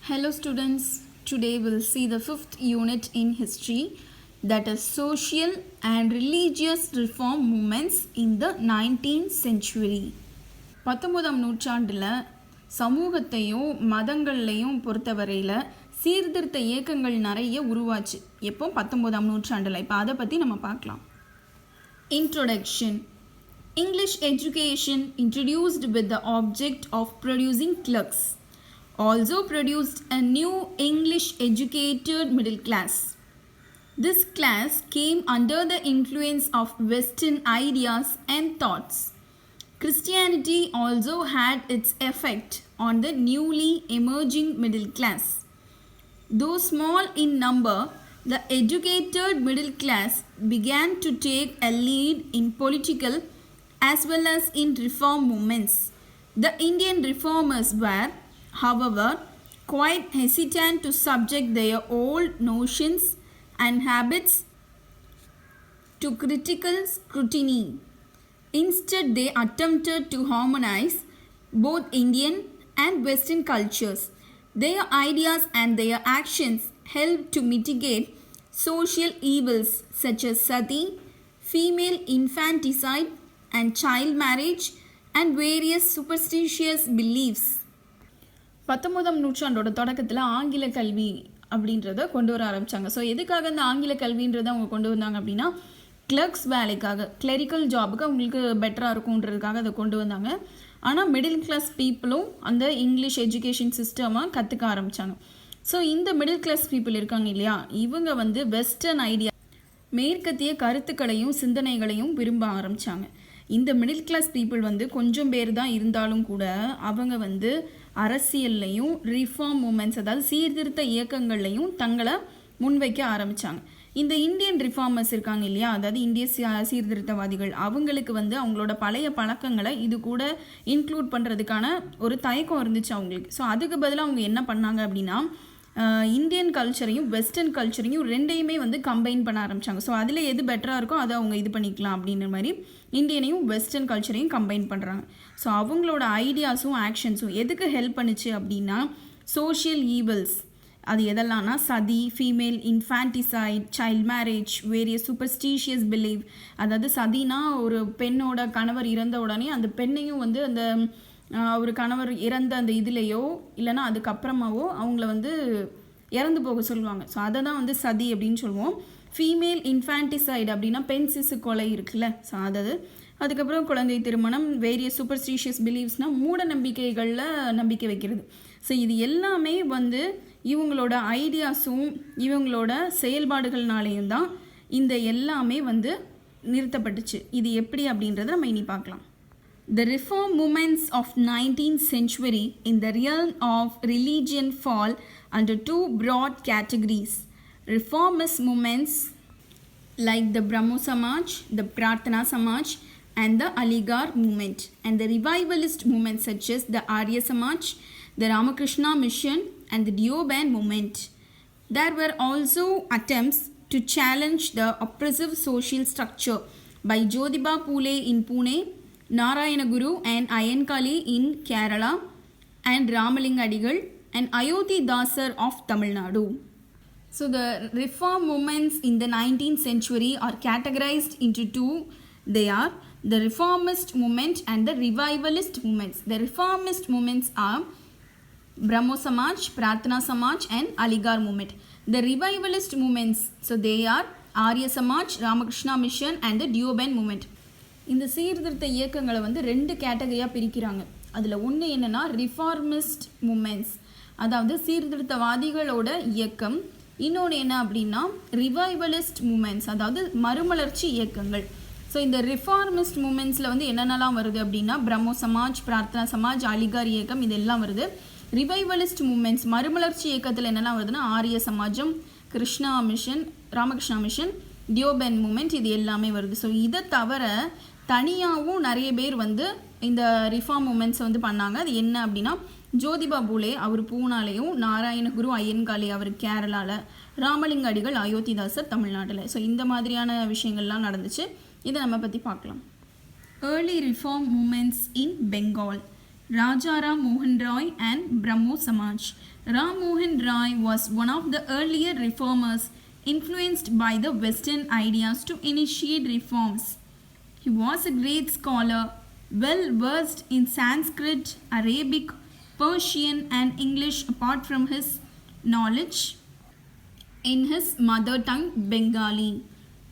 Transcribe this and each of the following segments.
Hello students, today we'll see the fifth unit in history, that is social and religious reform movements in the 19th century. 19ஆம் நூற்றாண்டில் சமூகத்தையும் மதங்கள்லையும் பொறுத்தவரையில் சீர்திருத்த இயக்கங்கள் நிறைய உருவாச்சு. எப்போ 19ஆம் நூற்றாண்டில். இப்போ அதை பற்றி நம்ம பார்க்கலாம். Introduction. English education introduced with the object of producing clerks also produced a new English educated middle class. This class came under the influence of Western ideas and thoughts. Christianity also had its effect on the newly emerging middle class. Though small in number, the educated middle class began to take a lead in political as well as in reform movements. The Indian reformers were, however, quite hesitant to subject their old notions and habits to critical scrutiny. Instead, they attempted to harmonize both Indian and Western cultures. Their ideas and their actions helped to mitigate social evils such as sati, female infanticide, and child marriage, and various superstitious beliefs. 19ஆம் நூற்றாண்டோட தொடக்கத்தில் ஆங்கில கல்வி அப்படின்றத கொண்டு வர ஆரம்பித்தாங்க. So எதுக்காக இந்த ஆங்கில கல்வின்றதை அவங்க கொண்டு வந்தாங்க அப்படின்னா, கிளர்க்ஸ் வேலைக்காக, கிளரிக்கல் ஜாபுக்கு அவங்களுக்கு பெட்டராக இருக்குன்றதுக்காக அதை கொண்டு வந்தாங்க. ஆனால் மிடில் கிளாஸ் பீப்புளும் அந்த இங்கிலீஷ் எஜுகேஷன் சிஸ்டமை கற்றுக்க ஆரம்பித்தாங்க. ஸோ இந்த மிடில் கிளாஸ் பீப்புள் இருக்காங்க இல்லையா, இவங்க வந்து வெஸ்டர்ன் ஐடியா, மேற்கத்திய கருத்துக்களையும் சிந்தனைகளையும் விரும்ப ஆரம்பித்தாங்க. இந்த மிடில் கிளாஸ் பீப்புள் வந்து கொஞ்சம் பேர் தான் இருந்தாலும் கூட அவங்க வந்து அரசியல்லையும் ரிஃபார்ம் மூமெண்ட்ஸ், அதாவது சீர்திருத்த இயக்கங்கள்லையும் தங்களை முன்வைக்க ஆரம்பித்தாங்க. இந்த இந்தியன் ரிஃபார்மர்ஸ் இருக்காங்க இல்லையா, அதாவது இந்திய சீர்திருத்தவாதிகள், அவங்களுக்கு வந்து அவங்களோட பழைய பழக்கங்களை இது கூட இன்க்ளூட் பண்ணுறதுக்கான ஒரு தயக்கம் இருந்துச்சு அவங்களுக்கு. ஸோ அதுக்கு பதிலாக அவங்க என்ன பண்ணாங்க அப்படின்னா, இந்தியன் கல்ச்சரையும் வெஸ்டர்ன் கல்ச்சரையும் ரெண்டையுமே வந்து கம்பைன் பண்ண ஆரம்பித்தாங்க. ஸோ அதில் எது பெட்டராக இருக்கோ அதை அவங்க இது பண்ணிக்கலாம் அப்படின்ற மாதிரி இந்தியனையும் வெஸ்டர்ன் கல்ச்சரையும் கம்பைன் பண்ணுறாங்க. ஸோ அவங்களோட ஐடியாஸும் ஆக்ஷன்ஸும் எதுக்கு ஹெல்ப் பண்ணுச்சு அப்படின்னா, சோஷியல் ஈவல்ஸ், அது எதெல்லாம்னா சதி, female infanticide, child marriage, various superstitious believe. அதாவது சதினா ஒரு பெண்ணோட கணவர் இறந்த உடனே அந்த பெண்ணையும் வந்து அந்த ஒரு கணவர் இறந்த அந்த இதுலேயோ இல்லைனா அதுக்கப்புறமாவோ அவங்கள வந்து இறந்து போக சொல்லுவாங்க. ஸோ அதை தான் வந்து சதி அப்படின்னு சொல்லுவோம். ஃபீமேல் இன்ஃபான்டிசைடு அப்படின்னா பெண் சிசு கொலை இருக்குல்ல, ஸோ அதுக்கப்புறம் குழந்தை திருமணம், வேரியஸ் சூப்பர்ஸ்டிஷியஸ் பிலீவ்ஸ்னால் மூட நம்பிக்கைகளில் நம்பிக்கை வைக்கிறது. ஸோ இது எல்லாமே வந்து இவங்களோட ஐடியாஸும் இவங்களோட செயல்பாடுகள்னாலேயும் தான் இந்த எல்லாமே வந்து நிறுத்தப்பட்டுச்சு. இது எப்படி அப்படின்றத நம்ம இனி பார்க்கலாம். The reform movements of 19th century in the realm of religion fall under two broad categories. Reformist movements like the Brahmo Samaj, the Prarthana Samaj, and the Aligarh movement, and the revivalist movements such as the Arya Samaj, the Ramakrishna Mission, and the Deoband movement. There were also attempts to challenge the oppressive social structure by Jyotiba Phule in Pune, Narayana Guru and Ayankali in Kerala, and Ramalinga Adigal and Ayodhi Dasar of Tamil Nadu. So the reform movements in the 19th century are categorized into two. They are the reformist movement and the revivalist movements. The reformist movements are Brahmo Samaj, Prarthana Samaj, and Aligarh movement. The revivalist movements, so they are Arya Samaj, Ramakrishna Mission, and the Deoband movement. இந்த சீர்திருத்த இயக்கங்களை வந்து ரெண்டு கேட்டகரியாக பிரிக்கிறாங்க. அதில் ஒன்று என்னென்னா reformist moments, அதாவது சீர்திருத்தவாதிகளோட இயக்கம். இன்னொன்று என்ன அப்படின்னா ரிவைவலிஸ்ட் மூமெண்ட்ஸ், அதாவது மறுமலர்ச்சி இயக்கங்கள். ஸோ இந்த ரிஃபார்மிஸ்ட் மூமெண்ட்ஸில் வந்து என்னென்னலாம் வருது அப்படின்னா பிரம்மோ சமாஜ், பிரார்த்தனா சமாஜ், அலிகார் இயக்கம், இதெல்லாம் வருது. ரிவைவலிஸ்ட் மூமெண்ட்ஸ் மறுமலர்ச்சி இயக்கத்தில் என்னெல்லாம் வருதுன்னா Arya Samajam, Krishna mission, Ramakrishna mission, Deoband movement, இது எல்லாமே வருது. ஸோ இதை தவிர தனியாகவும் நிறைய பேர் வந்து இந்த ரிஃபார்ம் மூமெண்ட்ஸை வந்து பண்ணாங்க. அது என்ன அப்படின்னா ஜோதிபா பூலே அவர் பூனாலையும், நாராயணகுரு ஐயன்காளி அவர் கேரளாவில், ராமலிங்க அடிகள் அயோத்திதாசர் தமிழ்நாட்டில். ஸோ இந்த மாதிரியான விஷயங்கள்லாம் நடந்துச்சு. இதை நம்ம பற்றி பார்க்கலாம். Early reform movements in Bengal. Rajaram Mohan Roy and Brahmo Samaj. Ram Mohan Roy was one of the earlier reformers influenced by the Western ideas to initiate reforms. He was a great scholar, well versed in Sanskrit, Arabic, Persian, and English, apart from his knowledge in his mother tongue Bengali.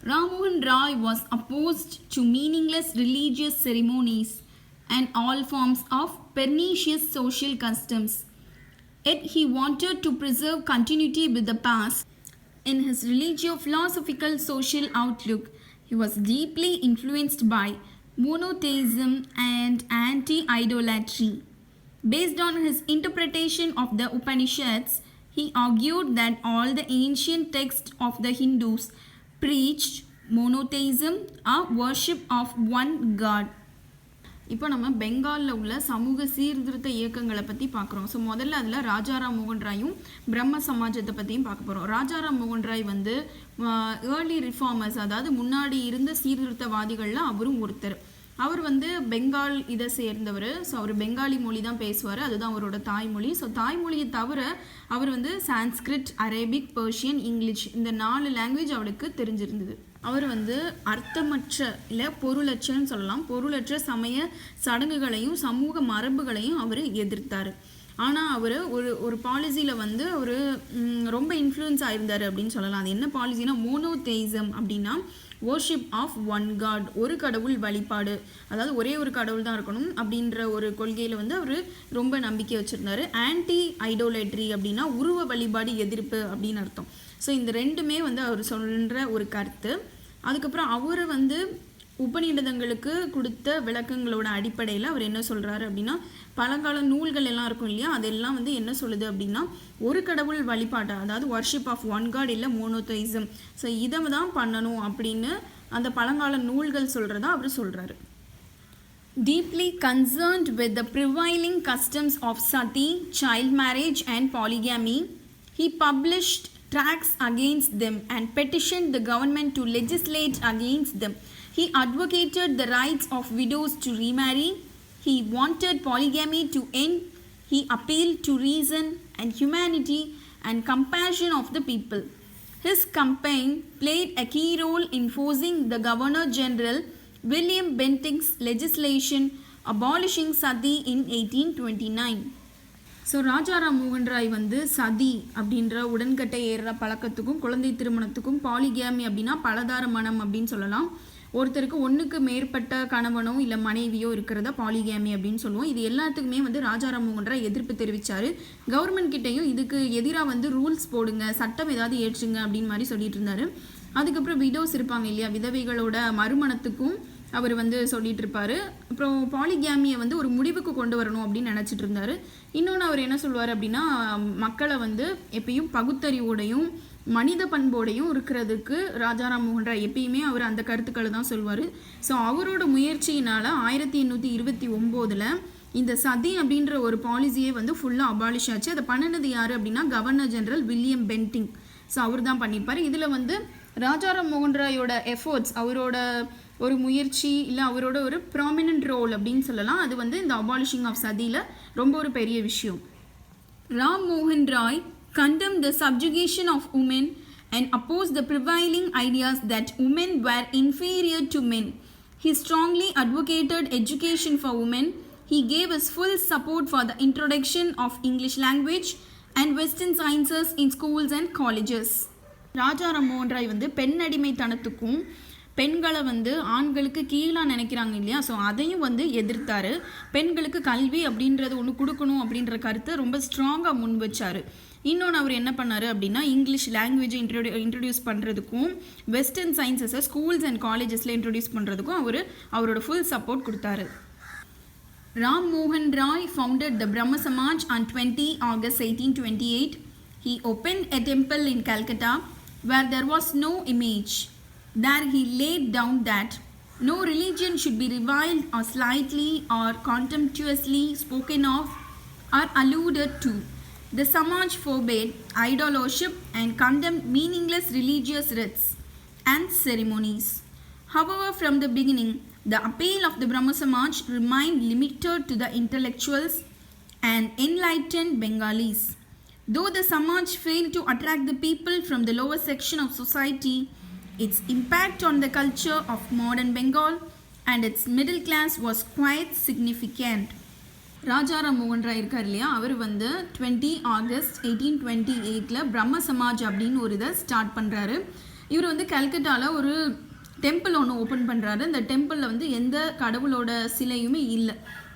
Ram Mohan Roy was opposed to meaningless religious ceremonies and all forms of pernicious social customs. Yet he wanted to preserve continuity with the past. In his religio-philosophical social outlook, he was deeply influenced by monotheism and anti-idolatry. Based on his interpretation of the Upanishads, he argued that all the ancient texts of the Hindus preached monotheism, a worship of one God. இப்போ நம்ம பெங்காலில் உள்ள சமூக சீர்திருத்த இயக்கங்களை பற்றி பார்க்குறோம். So முதல்ல அதில் ராஜாராம் மோகன் ராயும் பிரம்ம சமாஜத்தை பற்றியும் பார்க்க போகிறோம். ராஜாராம் மோகன் ராய் வந்து ஏர்லி ரிஃபார்மர்ஸ், அதாவது முன்னாடி இருந்த சீர்திருத்தவாதிகளில் அவரும் ஒருத்தர். அவர் வந்து பெங்கால் இதை சேர்ந்தவர். ஸோ அவர் பெங்காலி மொழி தான் பேசுவார், அதுதான் அவரோட தாய்மொழி. ஸோ தாய்மொழியை தவிர அவர் வந்து சான்ஸ்கிரிட், அரேபிக், பெர்ஷியன், இங்கிலீஷ் இந்த 4 லாங்குவேஜ் அவருக்கு தெரிஞ்சிருந்தது. அவர் வந்து அர்த்தமற்ற இல்லை பொருளற்றன்னு சொல்லலாம், பொருளற்ற சமய சடங்குகளையும் சமூக மரபுகளையும் அவர் எதிர்த்தார். ஆனால் அவர் ஒரு பாலிசியில் வந்து அவர் ரொம்ப இன்ஃப்ளூயன்ஸ் ஆயிருந்தார் அப்படின்னு சொல்லலாம். அது என்ன பாலிசினா மோனோதெயிசம் அப்படின்னா வர்ஷிப் ஆஃப் ஒன் காட், ஒரு கடவுள் வழிபாடு, அதாவது ஒரே ஒரு கடவுள் தான் இருக்கணும் அப்படின்ற ஒரு கொள்கையில் வந்து அவர் ரொம்ப நம்பிக்கை வச்சுருந்தார். ஆன்டி ஐடோலேட்ரி அப்படின்னா உருவ வழிபாடு எதிர்ப்பு அப்படின்னு அர்த்தம். ஸோ இந்த ரெண்டுமே வந்து அவர் சொல்கிற ஒரு கருத்து. அதுக்கப்புறம் அவர் வந்து உபநிடதங்களுக்கு கொடுத்த விளக்கங்களோட அடிப்படையில் அவர் என்ன சொல்கிறாரு அப்படின்னா, பழங்கால நூல்கள் எல்லாம் இருக்கும் இல்லையா, அதெல்லாம் வந்து என்ன சொல்லுது அப்படின்னா ஒரு கடவுள் வழிபாட்டை, அதாவது வர்ஷிப் ஆஃப் ஒன் காட் இல்லை மோனோதெயிசம், ஸோ இதை தான் பண்ணணும் அப்படின்னு அந்த பழங்கால நூல்கள் சொல்கிறதா அவர் சொல்கிறாரு. Deeply concerned with the prevailing customs of sati, child marriage and polygamy, he published tracts against them and petitioned the government to legislate against them. He advocated the rights of widows to remarry. He wanted polygamy to end. He appealed to reason and humanity and compassion of the people. His campaign played a key role in forcing the Governor General William Bentinck's legislation abolishing sati in 1829. So Rajaram மோகன் ராய் வந்து சதி அப்படின்ற உடன்கட்டை ஏறுற பழக்கத்துக்கும் குழந்தை திருமணத்துக்கும், polygamy அப்படின்னா பலதார மனம் அப்படின்னு சொல்லலாம், ஒருத்தருக்கு ஒன்றுக்கு மேற்பட்ட கணவனோ இல்லை மனைவியோ இருக்கிறத பாலிகேமி அப்படின்னு சொல்லுவோம். இது எல்லாத்துக்குமே வந்து ராஜாராம் மோகன் ராய் எதிர்ப்பு தெரிவித்தார். கவர்மெண்ட் கிட்டையும் இதுக்கு எதிராக வந்து ரூல்ஸ் போடுங்க, சட்டம் ஏதாவது ஏற்றுங்க அப்படின்னு மாதிரி சொல்லிட்டு இருந்தார். அதுக்கப்புறம் விடோஸ் இருப்பாங்க இல்லையா, விதவைகளோட மறுமணத்துக்கும் அவர் வந்து சொல்லிட்டு இருப்பார். அப்புறம் பாலிகேமியை வந்து ஒரு முடிவுக்கு கொண்டு வரணும் அப்படின்னு நினச்சிட்டு இருந்தார். இன்னொன்று அவர் என்ன சொல்வார் அப்படின்னா, மக்களை வந்து எப்பயும் பகுத்தறிவோடையும் மனித பண்போடையும் இருக்கிறதுக்கு ராஜாராம் மோகன் ராய் எப்பயுமே அவர் அந்த கருத்துக்களை தான் சொல்வார். ஸோ அவரோட முயற்சியினால் 1829 இந்த சதி அப்படின்ற ஒரு பாலிசியை வந்து ஃபுல்லாக அபாலிஷ் ஆச்சு. அதை பண்ணினது யார் அப்படின்னா governor general William Bentinck. So அவர் தான் பண்ணிப்பார். இதில் வந்து ராஜாராம் மோகன் ராயோட எஃபோர்ட்ஸ், அவரோட ஒரு முயற்சி இல்லை அவரோட ஒரு ப்ராமினன்ட் ரோல் அப்படின்னு சொல்லலாம், அது வந்து இந்த அபாலிஷிங் ஆஃப் சதியில் ரொம்ப ஒரு பெரிய விஷயம். ராம் மோகன் Rai condemned the subjugation of women and opposed the prevailing ideas that women were inferior to men. He strongly advocated education for women. He gave his full support for the introduction of English language and Western sciences in schools and colleges. Rajaram மோகன் ராய் வந்து பெண் அடிமைத்தனத்துக்கும் பெண்களை வந்து ஆண்களுக்கு கீழாக நினைக்கிறாங்க இல்லையா, so அதையும் வந்து எதிர்த்தார். பெண்களுக்கு கல்வி அப்படின்றது ஒன்று கொடுக்கணும் அப்படின்ற கருத்தை ரொம்ப ஸ்ட்ராங்காக முன் வச்சார். இன்னொன்று அவர் என்ன பண்ணார் அப்படின்னா, இங்கிலீஷ் லாங்குவேஜை இன்ட்ரடியூஸ் பண்ணுறதுக்கும் வெஸ்டர்ன் சயின்சஸை ஸ்கூல்ஸ் அண்ட் காலேஜஸில் இன்ட்ரடியூஸ் பண்ணுறதுக்கும் அவரோட ஃபுல் சப்போர்ட் கொடுத்தாரு. Ram Mohan Roy founded the Brahma Samaj on 20 August 1828. He opened a temple in Calcutta where there was no image. There he laid down that no religion should be reviled or slightly or contemptuously spoken of or alluded to. The Samaj forbade idol worship and condemned meaningless religious rites and ceremonies. However, from the beginning, the appeal of the Brahma Samaj remained limited to the intellectuals and enlightened Bengalis. Though the Samaj failed to attract the people from the lower section of society, its impact on the culture of modern Bengal and its middle class was quite significant. Rajaram மோகன் ராய் இருக்கார் இல்லையா, அவர் வந்து 20 August 1828 பிரம்ம சமாஜ் அப்படின்னு ஒரு இதை start பண்ணுறாரு. இவர் வந்து கல்கட்டாவில் ஒரு டெம்பிள் ஒன்று ஓப்பன் பண்ணுறாரு. இந்த டெம்பிளில் வந்து எந்த கடவுளோட சிலையுமே இல்லை.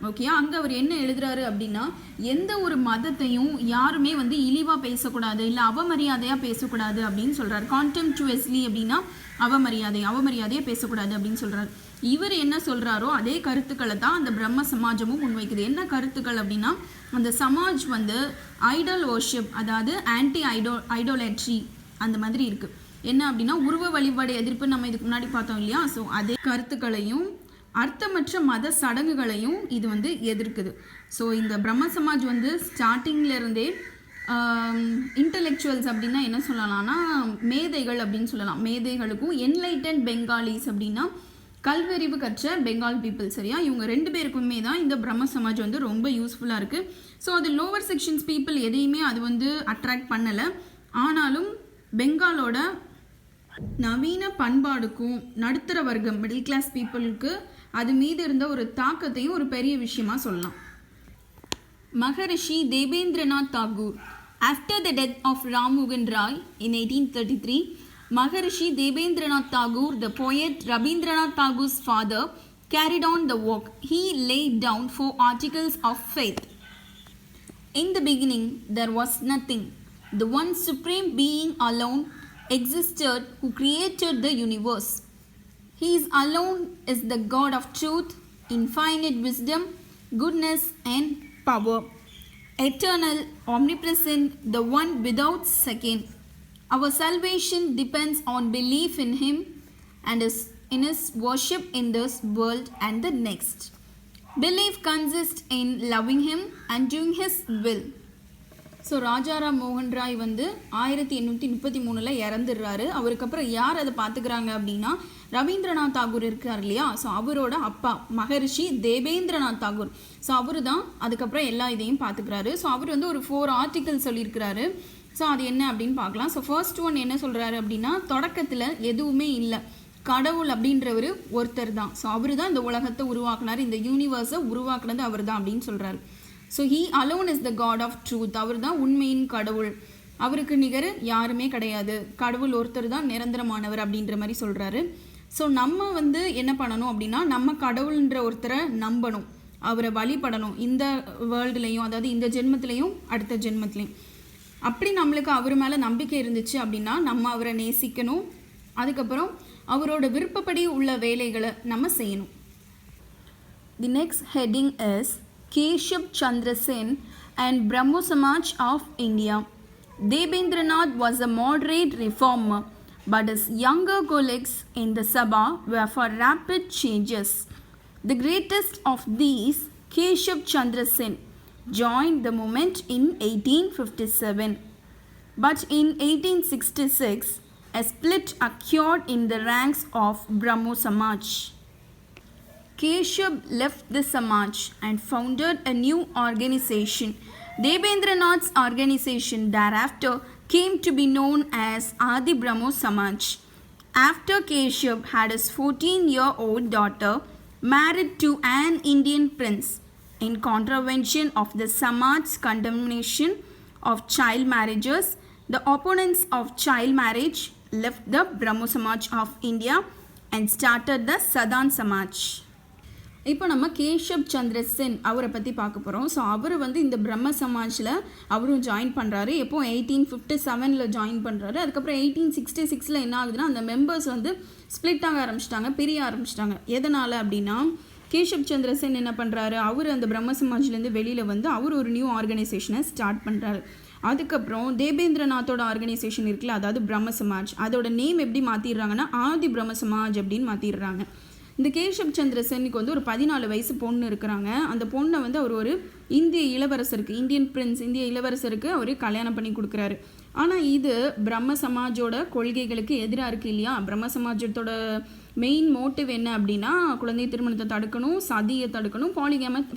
ஓகே, அங்கே அவர் என்ன எழுதுறாரு அப்படின்னா, எந்த ஒரு மதத்தையும் யாருமே வந்து இழிவாக பேசக்கூடாது, இல்லை அவமரியாதையாக பேசக்கூடாது அப்படின்னு சொல்கிறார். கான்டெம்ப்சுவஸ்லி அப்படின்னா அவமரியாதையாக பேசக்கூடாது அப்படின்னு சொல்கிறார். இவர் என்ன சொல்கிறாரோ அதே கருத்துக்களை தான் அந்த பிரம்ம சமாஜமும் முன்வைக்குது. என்ன கருத்துக்கள் அப்படின்னா, அந்த சமாஜ் வந்து ஐடல் வர்ஷிப், அதாவது ஆன்டி ஐடோலேட்ரி அந்த மாதிரி இருக்குது. என்ன அப்படின்னா, உருவ வழிபாடு எதிர்ப்பு நம்ம இதுக்கு முன்னாடி பார்த்தோம் இல்லையா. ஸோ அதே கருத்துக்களையும் அர்த்தமற்ற மத சடங்குகளையும் இது வந்து எதிர்க்குது. ஸோ இந்த பிரம்ம சமாஜ் வந்து ஸ்டார்டிங்லேருந்தே இன்டலெக்சுவல்ஸ் அப்படின்னா என்ன சொல்லலாம்னா மேதைகள் அப்படின்னு சொல்லலாம். மேதைகளுக்கும் என்லைட்டன் பெங்காலிஸ் அப்படின்னா கல்வறிவு கற்ற பெங்கால் பீப்புள், சரியா, இவங்க 2 பேருக்குமே தான் இந்த பிரம்ம சமாஜ் வந்து ரொம்ப யூஸ்ஃபுல்லாக இருக்குது. ஸோ அது லோவர் செக்ஷன்ஸ் பீப்புள் எதையுமே அது வந்து அட்ராக்ட் பண்ணலை. ஆனாலும் பெங்காலோட நவீன பண்பாடுக்கும் நடுத்தர வர்க்கம் மிடில் கிளாஸ் பீப்புளுக்கு அது மீது இருந்த ஒரு தாக்கத்தையும் ஒரு பெரிய விஷயமா சொல்லலாம். மகரிஷி Debendranath Tagore. After the death of Ram Mohan Roy in 1833, Maharishi Debendranath Tagore, the poet Rabindranath Tagore's father, carried on the work. He laid down 4 articles of faith. In the beginning, there was nothing. The one supreme being alone existed who created the universe. He is alone is the God of truth, infinite wisdom, goodness and power. Eternal, omnipresent, the one without second. Our salvation depends on belief in Him and in His worship in this world and the next. Belief consists in loving Him and doing His will. So Rajaram மோகன் ராய் வந்து 1833 இறந்துடுறாரு. அவருக்கு அப்புறம் யார் அதை பார்த்துக்கிறாங்க அப்படின்னா, ரவீந்திரநாத் தாகூர் இருக்கார் இல்லையா. ஸோ அவரோட அப்பா மகரிஷி தேபேந்திரநாத் தாகூர். ஸோ அவர் தான் அதுக்கப்புறம் எல்லா இதையும் பார்த்துக்கிறாரு. ஸோ அவர் வந்து ஒரு 4 ஆர்டிக்கல் சொல்லியிருக்கிறாரு. ஸோ அது என்ன அப்படின்னு பார்க்கலாம். ஸோ ஃபர்ஸ்ட் ஒன் என்ன சொல்கிறாரு அப்படின்னா, தொடக்கத்தில் எதுவுமே இல்லை, கடவுள் அப்படின்றவர் ஒருத்தர் தான். ஸோ அவர் தான் இந்த உலகத்தை உருவாக்குனார், இந்த யூனிவர்ஸை உருவாக்குனது அவர் தான் அப்படின்னு சொல்கிறாரு. So he alone is the god of truth. அவர் தான் உண்மையின் கடவுள், அவருக்கு நிகர் யாருமே கிடையாது, கடவுள் ஒருத்தர் தான் நிரந்தரமானவர் அப்படின்ற மாதிரி சொல்கிறாரு. ஸோ நம்ம வந்து என்ன பண்ணணும் அப்படின்னா, நம்ம கடவுள்ன்ற ஒருத்தரை நம்பணும், அவரை வழிபடணும், இந்த வேர்ல்டுலேயும், அதாவது இந்த ஜென்மத்திலையும் அடுத்த ஜென்மத்திலையும். அப்படி நம்மளுக்கு அவர் மேலே நம்பிக்கை இருந்துச்சு அப்படின்னா நம்ம அவரை நேசிக்கணும். அதுக்கப்புறம் அவரோட விருப்பப்படி உள்ள வேலைகளை நம்ம செய்யணும். The next heading is Keshav Chandra Sen and Brahmo Samaj of India. Debendranath was a moderate reformer, but his younger colleagues in the Sabha were for rapid changes. The greatest of these, Keshav Chandra Sen, joined the movement in 1857. But in 1866, a split occurred in the ranks of Brahmo Samaj. Keshav left the Samaj and founded a new organization. Debendranath's organization thereafter came to be known as Adi Brahmo Samaj. After Keshav had his 14-year-old daughter married to an Indian prince, in contravention of the Samaj's condemnation of child marriages, the opponents of child marriage left the Brahmo Samaj of India and started the Sadan Samaj. இப்போ நம்ம கேஷவ் சந்திர சென் அவரை பற்றி பார்க்க போகிறோம். So அவர் வந்து இந்த பிரம்ம சமாஜில் அவரும் ஜாயின் பண்ணுறாரு. எப்போ 1857 ஜாயின் பண்ணுறாரு. அதுக்கப்புறம் 1866 என்ன ஆகுதுன்னா, அந்த மெம்பர்ஸ் வந்து ஸ்ப்ளிட் ஆக ஆரம்பிச்சிட்டாங்க, பிரிய ஆரம்பிச்சிட்டாங்க. எதனால் அப்படின்னா, கேஷவ் சந்திர சென் என்ன பண்ணுறாரு, அவர் அந்த பிரம்ம சமாஜ்லேருந்து வெளியில் வந்து அவர் ஒரு நியூ ஆர்கனைசேஷனை ஸ்டார்ட் பண்ணுறாரு. அதுக்கப்புறம் தேபேந்திரநாத்தோட ஆர்கனைசேஷன் இருக்குல்ல, அதாவது பிரம்ம சமாஜ், அதோட நேம் எப்படி மாற்றிடுறாங்கன்னா ஆதி பிரம்ம சமாஜ் அப்படின்னு மாற்றிடுறாங்க. இந்த கேஷவ் சந்திர சென்னுக்கு வந்து ஒரு 14 வயசு பொண்ணு இருக்கிறாங்க. அந்த பொண்ணை வந்து அவர் ஒரு இந்திய இளவரசருக்கு, இந்தியன் பிரின்ஸ், இந்திய இளவரசருக்கு அவர் கல்யாணம் பண்ணி கொடுக்குறாரு. ஆனால் இது பிரம்ம சமாஜோட கொள்கைகளுக்கு எதிராக இருக்குது இல்லையா. பிரம்ம சமாஜத்தோட மெயின் மோட்டிவ் என்ன அப்படின்னா, குழந்தை திருமணத்தை தடுக்கணும், சதியை தடுக்கணும்,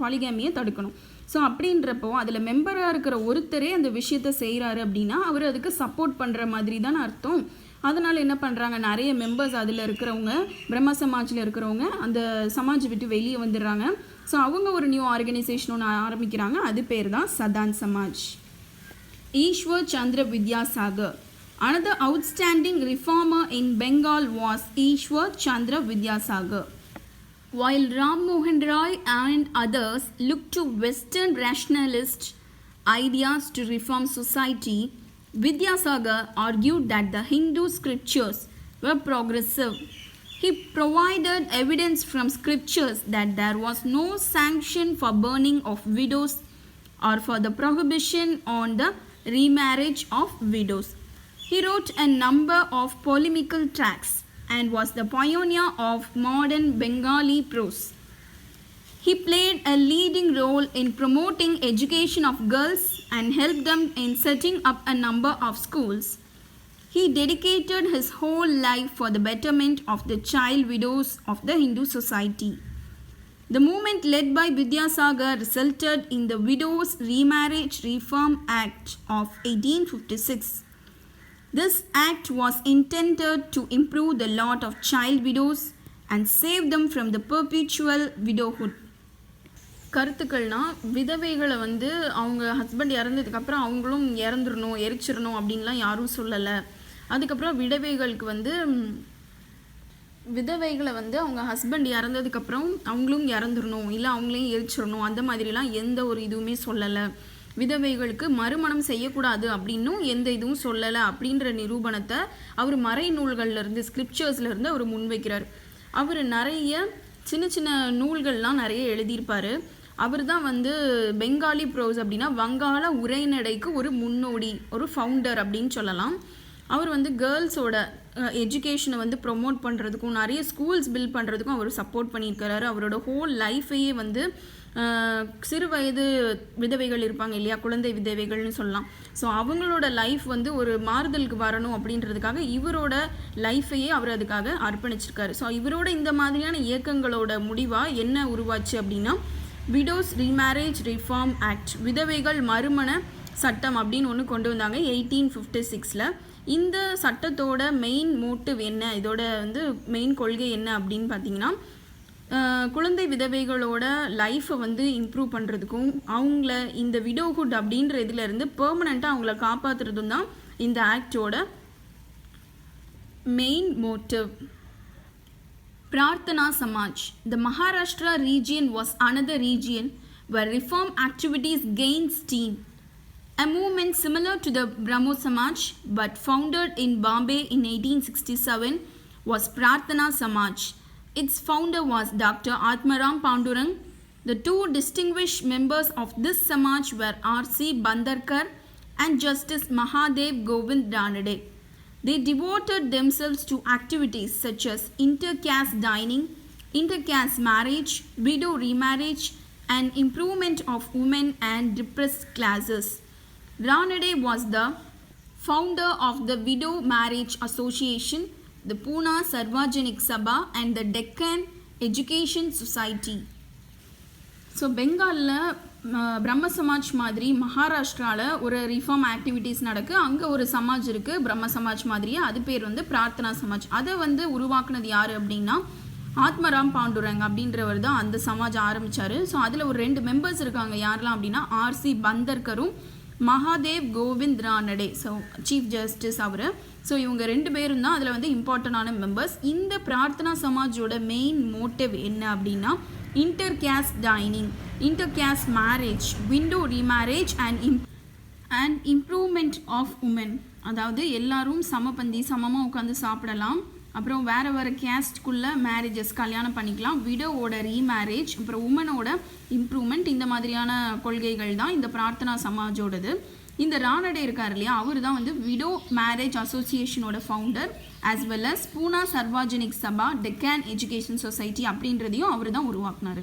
பாலிகேமியை தடுக்கணும். ஸோ அப்படின்றப்போ அதில் மெம்பராக இருக்கிற ஒருத்தரே அந்த விஷயத்தை செய்கிறாரு அப்படின்னா அவர் அதுக்கு சப்போர்ட் பண்ணுற மாதிரி தானே அர்த்தம். அதனால் என்ன பண்ணுறாங்க, நிறைய மெம்பர்ஸ் அதில் இருக்கிறவங்க, பிரம்ம சமாஜில் இருக்கிறவங்க அந்த சமாஜ் விட்டு வெளியே வந்துடுறாங்க. ஸோ அவங்க ஒரு நியூ ஆர்கனைசேஷன் ஒன்று ஆரம்பிக்கிறாங்க. அது பேர் தான் சதான் சமாஜ். ஈஸ்வர் சந்திர Vidyasagar. Another outstanding reformer in Bengal was Ishwar Chandra Vidyasagar. While Ram Mohan Roy and others looked to Western rationalist ideas to reform society, Vidyasagar argued that the Hindu scriptures were progressive. He provided evidence from scriptures that there was no sanction for burning of widows or for the prohibition on the remarriage of widows. He wrote a number of polemical tracts and was the pioneer of modern Bengali prose. He played a leading role in promoting education of girls and helped them in setting up a number of schools. He dedicated his whole life for the betterment of the child widows of the Hindu society. The movement led by Vidyasagar resulted in the Widows Remarriage Reform Act of 1856. This act was intended to improve the lot of child widows and save them from the perpetual widowhood. கருத்துக்கள்னா விதவைகளை அவங்க husband இறந்ததுக்கப்புறம் அவங்களும் இறந்துடணும், எரிச்சிடணும் அப்படின்லாம் யாரும் சொல்லலை. அதுக்கப்புறம் விதவைகளை அவங்க husband இறந்ததுக்கப்புறம் அவங்களும் இறந்துடணும், இல்லை அவங்களையும் எரிச்சிடணும், அந்த மாதிரிலாம் எந்த ஒரு இதுவுமே சொல்லலை. விதவைகளுக்கு மறுமணம் செய்யக்கூடாது அப்படின்னும் எந்த இதுவும் சொல்லலை அப்படின்ற நிரூபணத்தை அவர் மறைநூல்கள்லேருந்து, ஸ்கிரிப்சர்ஸ்லேருந்து அவர் முன்வைக்கிறார். அவர் நிறைய சின்ன சின்ன நூல்கள்லாம் நிறைய எழுதியிருப்பார். அவர் தான் பெங்காலி ப்ரோஸ் அப்படின்னா வங்காள உரைநடைக்கு ஒரு முன்னோடி, ஒரு ஃபவுண்டர் அப்படின்னு சொல்லலாம். அவர் கேர்ள்ஸோட எஜுகேஷனை ப்ரொமோட் பண்ணுறதுக்கும் நிறைய ஸ்கூல்ஸ் பில்ட் பண்ணுறதுக்கும் அவர் சப்போர்ட் பண்ணியிருக்கிறாரு. அவரோட ஹோல் லைஃபையே சிறு வயது விதவைகள் இருப்பாங்க இல்லையா, குழந்தை விதவைகள்னு சொல்லலாம். ஸோ அவங்களோட லைஃப் ஒரு மாறுதலுக்கு வரணும் அப்படின்றதுக்காக இவரோட லைஃபையே அவர் அதுக்காக அர்ப்பணிச்சிருக்காரு. ஸோ இவரோட இந்த மாதிரியான இயக்கங்களோட முடிவாக என்ன உருவாச்சு அப்படின்னா விடோஸ் ரீமேரேஜ் ரிஃபார்ம் ஆக்ட், விதவைகள் மறுமண சட்டம் அப்படின்னு ஒன்று கொண்டு வந்தாங்க 1856. இந்த சட்டத்தோட மெயின் மோட்டிவ் என்ன, இதோட மெயின் கொள்கை என்ன அப்படின்னு பார்த்தீங்கன்னா குழந்தை விதவைகளோட லைஃப்பை இம்ப்ரூவ் பண்ணுறதுக்கும் அவங்கள இந்த விடோஹுட் அப்படின்ற இதிலேருந்து பெர்மனண்ட்டாக அவங்கள காப்பாற்றுறதும் தான் இந்த ஆக்டோட main motive. Prarthana Samaj. The Maharashtra region was another region where reform activities gained steam. A movement similar to the Brahmo Samaj but founded in Bombay in 1867 was Prarthana Samaj. Its founder was Dr. Atmaram Pandurang. The two distinguished members of this Samaj were R.C. Bandarkar and Justice Mahadev Govind Ranade. They devoted themselves to activities such as inter-caste dining, inter-caste marriage, widow remarriage, and improvement of women and depressed classes. Ranade was the founder of the Widow Marriage Association, the Pune Sarvajanik Sabha, and the Deccan Education Society. So பெங்காலில் பிரம்ம சமாஜ் மாதிரி மகாராஷ்டிராவில் ஒரு reform activities நடக்கு. அங்கே ஒரு சமாஜ் இருக்குது பிரம்ம சமாஜ் மாதிரியே, அது பேர் பிரார்த்தனா சமாஜ். அதை உருவாக்குனது யார் அப்படின்னா ஆத்மராம் பாண்டுரங் அப்படின்றவர் தான் அந்த சமாஜ் ஆரம்பித்தார். ஸோ அதில் ஒரு 2 மெம்பர்ஸ் இருக்காங்க. யாரெல்லாம் அப்படின்னா ஆர்சி பந்தர்கரும் Mahadev Govind Ranade, so chief justice அவர். ஸோ இவங்க 2 பேரும் தான் அதில் இம்பார்ட்டண்டான மெம்பர்ஸ். இந்த பிரார்த்தனா சமாஜோட மெயின் மோட்டிவ் என்ன அப்படின்னா intercaste dining, intercaste marriage, window remarriage and improvement of women. அதாவது எல்லாரும் சமபந்தி சமமாக உட்காந்து சாப்பிடலாம், அப்புறம் வேறு வேறு கேஸ்ட்குள்ளே மேரேஜஸ் கல்யாணம் பண்ணிக்கலாம், விடோவோட ரீமேரேஜ், அப்புறம் உமனோட இம்ப்ரூவ்மெண்ட், இந்த மாதிரியான கொள்கைகள் தான் இந்த பிரார்த்தனா சமாஜோடது. இந்த ரானடே இருக்கார் இல்லையா, அவர் தான் விடோ மேரேஜ் அசோசியேஷனோட founder, as well as Poona Sarvajanik Sabha, Deccan education society அப்படின்றதையும் அவர் தான் உருவாக்குனார்.